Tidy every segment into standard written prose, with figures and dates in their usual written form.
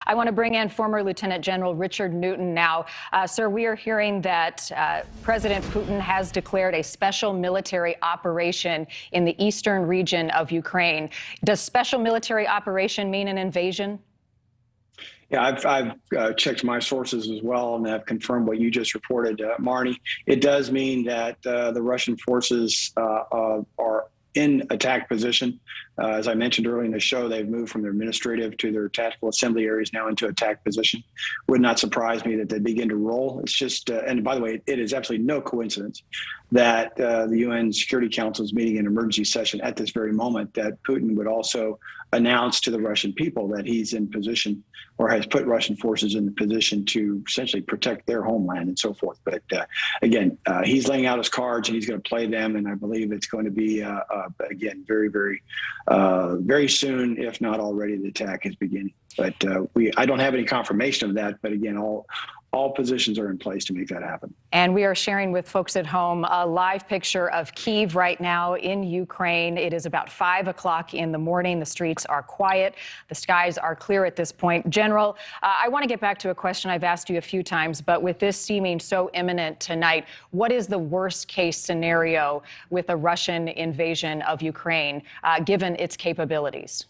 I want to bring in former Lieutenant General Richard Newton now. Sir, we are hearing that President Putin has declared a special military operation in the eastern region of Ukraine. Does special military operation mean an invasion? Yeah, I've checked my sources as well, and have confirmed what you just reported, Marnie. It does mean that the Russian forces are in attack position. As I mentioned earlier in the show, they've moved from their administrative to their tactical assembly areas now into attack position. Would not surprise me that they begin to roll. It's just, and by the way, it is absolutely no coincidence that the UN Security Council is meeting an emergency session at this very moment, that Putin would also announce to the Russian people that he's in position, or has put Russian forces in the position to essentially protect their homeland and so forth. But again, he's laying out his cards and he's going to play them. And I believe it's going to be, again, very soon, if not already, the attack is beginning. But I don't have any confirmation of that. But again, all positions are in place to make that happen. And we are sharing with folks at home a live picture of Kyiv right now in Ukraine. It is about 5 o'clock in the morning. The streets are quiet. The skies are clear at this point. General, I want to get back to a question I've asked you a few times, but with this seeming so imminent tonight, what is the worst case scenario with a Russian invasion of Ukraine, given its capabilities?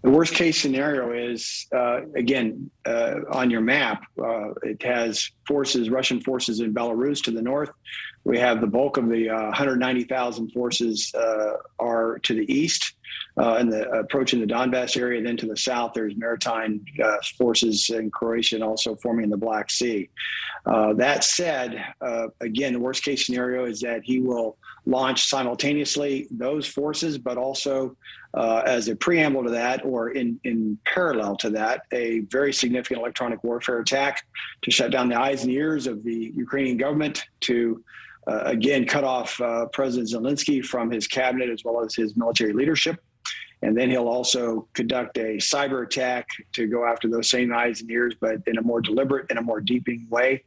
The worst case scenario is, again, on your map, it has forces, Russian forces in Belarus to the north. We have the bulk of the 190,000 forces are to the east and approaching the Donbass area. Then to the south, there's maritime forces in Croatia and also forming the Black Sea. That said, again, the worst case scenario is that he will launch simultaneously those forces, but also as a preamble to that, or in parallel to that, a very significant electronic warfare attack to shut down the eyes and ears of the Ukrainian government, to again cut off President Zelensky from his cabinet as well as his military leadership. And then he'll also conduct a cyber attack to go after those same eyes and ears, but in a more deliberate and a more deepening way,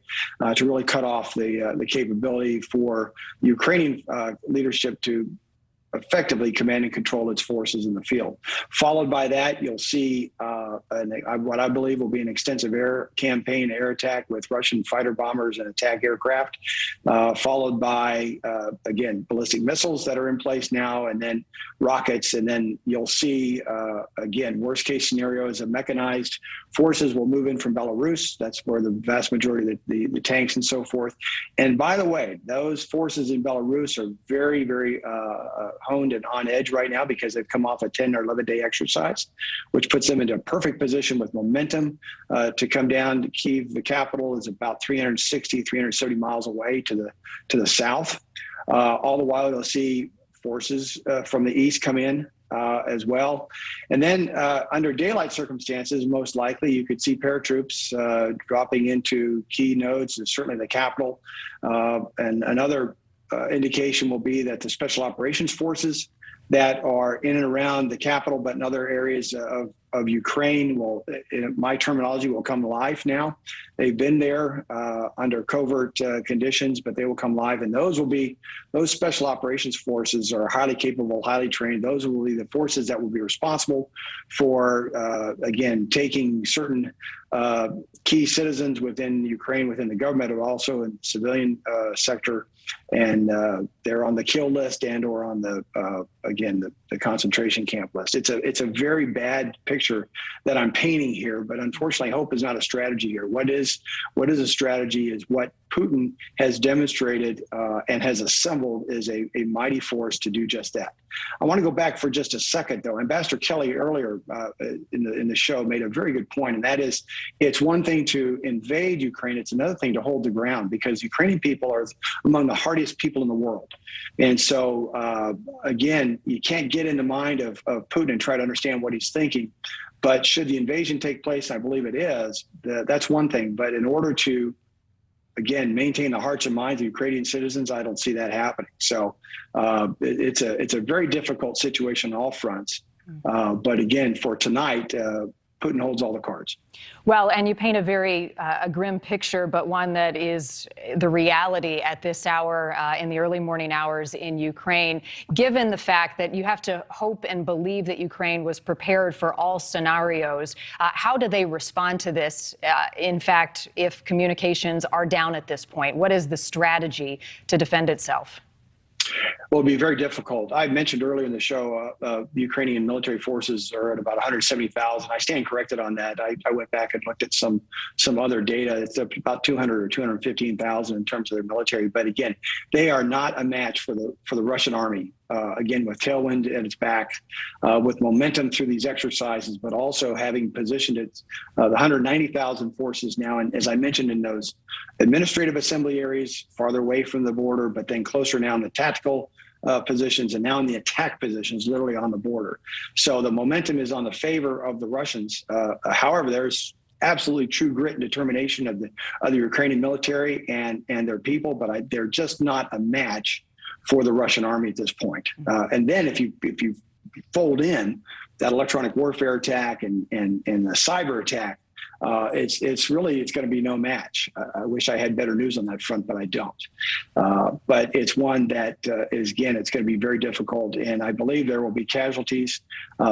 to really cut off the capability for Ukrainian leadership to effectively command and control its forces in the field. Followed by that, you'll see what I believe will be an extensive air campaign, air attack with Russian fighter bombers and attack aircraft, followed by, again, ballistic missiles that are in place now, and then rockets. And then you'll see, again, worst case scenario is a mechanized forces will move in from Belarus. That's where the vast majority of the tanks and so forth. And by the way, those forces in Belarus are very, very honed and on edge right now, because they've come off a 10 or 11-day exercise, which puts them into a perfect position with momentum to come down to Kyiv. The capital is about 360, 370 miles away to the south. All the while, you'll see forces from the east come in as well. And then under daylight circumstances, most likely you could see paratroops dropping into key nodes, and certainly the capital. And another indication will be that the special operations forces that are in and around the capital, but in other areas of Ukraine will, in my terminology, will come live now. They've been there under covert conditions, but they will come live. And those special operations forces are highly capable, highly trained. Those will be the forces that will be responsible for, again, taking certain key citizens within Ukraine, within the government, or also in the civilian sector. And they're on the kill list and or on the again the concentration camp list. It's a very bad picture that I'm painting here, but unfortunately, hope is not a strategy here. What is a strategy is what Putin has demonstrated and has assembled is a mighty force to do just that. I want to go back for just a second, though. Ambassador Kelly earlier in the show made a very good point, and that is, it's one thing to invade Ukraine; it's another thing to hold the ground, because Ukrainian people are among the hardiest people in the world. And so, again, you can't get in the mind of Putin and try to understand what he's thinking. But should the invasion take place, I believe it is, that's one thing. But in order to, again, maintain the hearts and minds of Ukrainian citizens, I don't see that happening. So it's a very difficult situation on all fronts. But again, for tonight, Putin holds all the cards. Well, and you paint a very a grim picture, but one that is the reality at this hour in the early morning hours in Ukraine, given the fact that you have to hope and believe that Ukraine was prepared for all scenarios. How do they respond to this? In fact, if communications are down at this point, what is the strategy to defend itself? Well, it'll be very difficult. I mentioned earlier in the show, Ukrainian military forces are at about 170,000. I stand corrected on that. I went back and looked at some other data. It's about 200 or 215,000 in terms of their military. But again, they are not a match for the Russian army. Again, with tailwind at its back, with momentum through these exercises, but also having positioned its the 190,000 forces now, and as I mentioned, in those administrative assembly areas farther away from the border, but then closer now in the tactical positions, and now in the attack positions, literally on the border. So the momentum is on the favor of the Russians. However, there's absolutely true grit and determination of the Ukrainian military and their people, but they're just not a match for the Russian army at this point. And then if you fold in that electronic warfare attack and the cyber attack, it's going to be no match. I wish I had better news on that front, but I don't. But it's one that it's going to be very difficult. And I believe there will be casualties,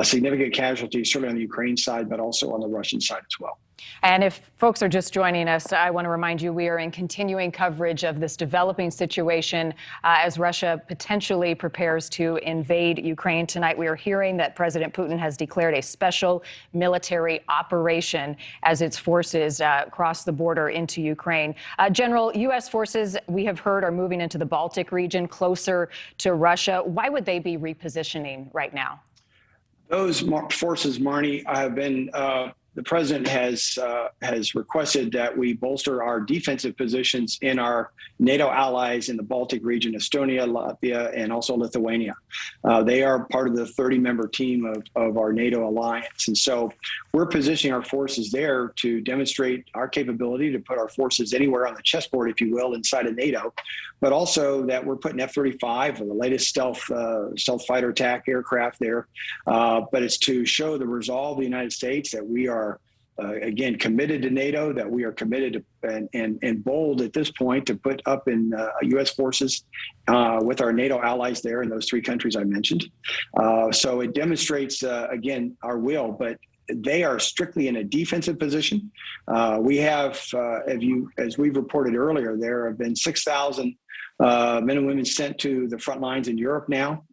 significant casualties, certainly on the Ukraine side, but also on the Russian side as well. And if folks are just joining us, I want to remind you we are in continuing coverage of this developing situation as Russia potentially prepares to invade Ukraine. Tonight, we are hearing that President Putin has declared a special military operation as its forces cross the border into Ukraine. General, U.S. forces, we have heard, are moving into the Baltic region, closer to Russia. Why would they be repositioning right now? Those forces, Marnie, have been the president has requested that we bolster our defensive positions in our NATO allies in the Baltic region, Estonia, Latvia, and also Lithuania. They are part of the 30-member team of our NATO alliance. And so we're positioning our forces there to demonstrate our capability to put our forces anywhere on the chessboard, if you will, inside of NATO, but also that we're putting F-35 or the latest stealth fighter attack aircraft there. But it's to show the resolve of the United States that we are again, committed to NATO, that we are committed to and bold at this point to put up in U.S. forces with our NATO allies there in those three countries I mentioned. So it demonstrates, again, our will, but they are strictly in a defensive position. We have, as we've reported earlier, there have been 6,000 men and women sent to the front lines in Europe now,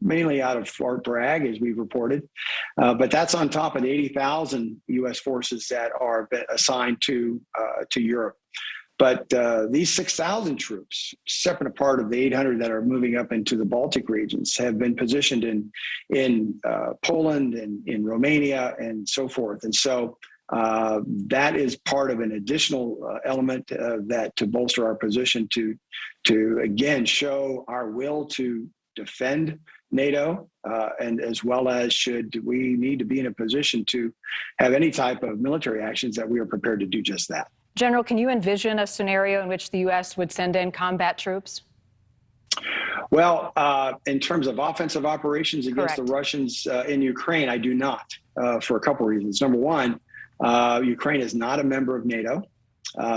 mainly out of Fort Bragg, as we've reported. But that's on top of the 80,000 U.S. forces that are assigned to Europe. But these 6,000 troops, separate and apart of the 800 that are moving up into the Baltic regions, have been positioned in Poland and in Romania and so forth. And so that is part of an additional element that to bolster our position to again show our will to defend NATO, and as well as should we need to be in a position to have any type of military actions, that we are prepared to do just that. General, can you envision a scenario in which the U.S. would send in combat troops? Well, in terms of offensive operations against the Russians in Ukraine, I do not, for a couple of reasons. Number one, Ukraine is not a member of NATO.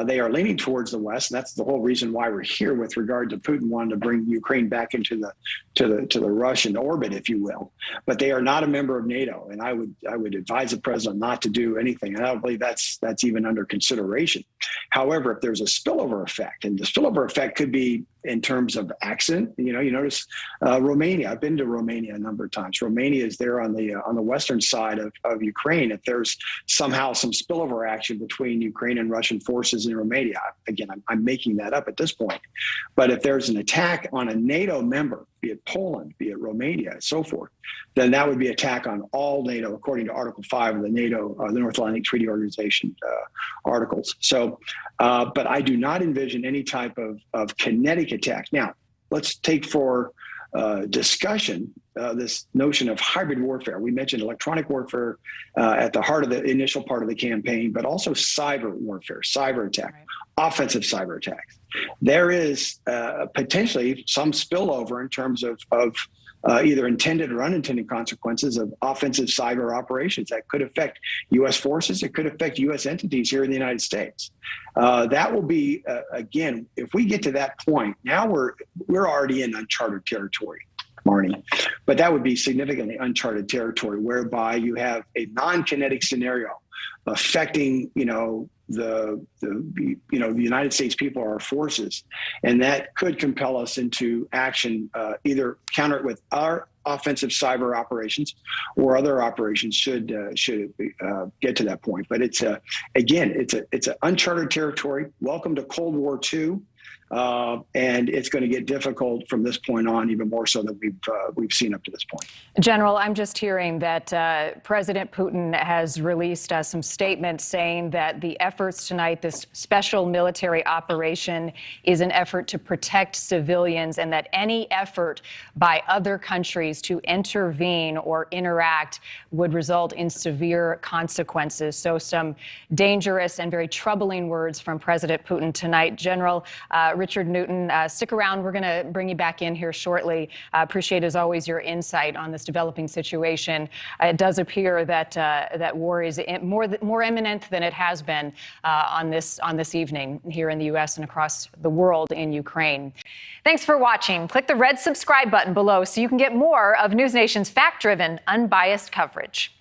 They are leaning towards the West, and that's the whole reason why we're here with regard to Putin wanting to bring Ukraine back into the Russian orbit, if you will. But they are not a member of NATO, and I would advise the president not to do anything. And I don't believe that's even under consideration. However, if there's a spillover effect, and the spillover effect could be in terms of accident, you notice Romania. I've been to Romania a number of times. Romania is there on the western side of Ukraine. If there's somehow some spillover action between Ukraine and Russian forces in Romania, again, I'm making that up at this point. But if there's an attack on a NATO member, be it Poland, be it Romania, and so forth, then that would be attack on all NATO, according to Article 5 of the NATO, the North Atlantic Treaty Organization articles. So, but I do not envision any type of kinetic attack. Now, let's take for discussion this notion of hybrid warfare. We mentioned electronic warfare at the heart of the initial part of the campaign, but also cyber warfare, cyber attack, offensive cyber attacks. There is potentially some spillover in terms of either intended or unintended consequences of offensive cyber operations that could affect U.S. forces. It could affect U.S. entities here in the United States. That will be, again, if we get to that point, now we're already in uncharted territory, Marnie. But that would be significantly uncharted territory, whereby you have a non-kinetic scenario affecting, the United States people or our forces, and that could compel us into action, either counter it with our offensive cyber operations or other operations should get to that point. But it's an uncharted territory. Welcome to Cold War II. And it's going to get difficult from this point on, even more so than we've seen up to this point. General, I'm just hearing that President Putin has released some statements saying that the efforts tonight, this special military operation, is an effort to protect civilians, and that any effort by other countries to intervene or interact would result in severe consequences. So some dangerous and very troubling words from President Putin tonight. General Richard Newton, stick around. We're going to bring you back in here shortly. Appreciate, as always, your insight on this developing situation. It does appear that that war is more imminent than it has been on this evening here in the U.S. and across the world in Ukraine. Thanks for watching. Click the red subscribe button below so you can get more of NewsNation's fact-driven, unbiased coverage.